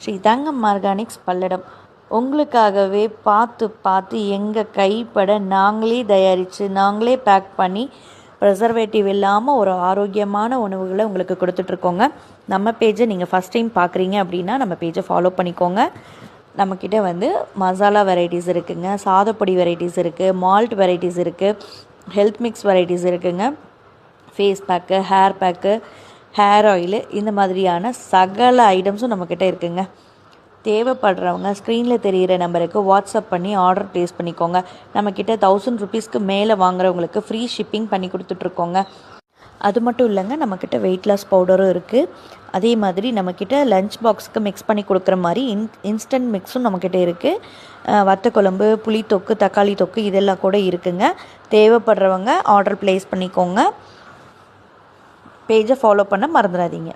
ஸ்ரீ தங்கம் organics Palladam உங்களுக்காகவே பார்த்து எங்கள் கைப்பட நாங்களே தயாரித்து நாங்களே பேக் பண்ணி ப்ரிசர்வேட்டிவ் இல்லாமல் ஒரு ஆரோக்கியமான உணவுகளை உங்களுக்கு கொடுத்துட்ருக்கோங்க. நம்ம பேஜை நீங்கள் ஃபஸ்ட் டைம் பார்க்குறீங்க அப்படின்னா நம்ம பேஜை ஃபாலோ பண்ணிக்கோங்க. நம்மக்கிட்ட வந்து மசாலா வெரைட்டிஸ் இருக்குதுங்க, சாதப்பொடி வெரைட்டிஸ் இருக்குது, மால்ட் வெரைட்டிஸ் இருக்குது, ஹெல்த் மிக்ஸ் வெரைட்டிஸ் இருக்குதுங்க, face pack, hair pack, hair oil, இந்த மாதிரியான சகல ஐட்டம்ஸும் நம்மக்கிட்ட இருக்குதுங்க. தேவைப்படுறவங்க ஸ்க்ரீனில் தெரிகிற நம்பருக்கு வாட்ஸ்அப் பண்ணி ஆர்டர் ப்ளேஸ் பண்ணிக்கோங்க. நம்மக்கிட்ட 1000 ருபீஸ்க்கு மேலே வாங்குறவங்களுக்கு ஃப்ரீ ஷிப்பிங் பண்ணி கொடுத்துட்ருக்கோங்க. அது மட்டும் இல்லைங்க, நம்மக்கிட்ட வெயிட் லாஸ் பவுடரும் இருக்குது. அதே மாதிரி நம்மக்கிட்ட லஞ்ச் பாக்ஸுக்கு மிக்ஸ் பண்ணி கொடுக்குற மாதிரி இன்ஸ்டன்ட் மிக்ஸும் நம்மக்கிட்ட இருக்குது. வத்த குழம்பு, புளி தொக்கு, தக்காளி தொக்கு இதெல்லாம் கூட இருக்குங்க. தேவைப்படுறவங்க ஆர்டர் ப்ளேஸ் பண்ணிக்கோங்க. பேஜை ஃபாலோ பண்ண மறந்துடாதீங்க.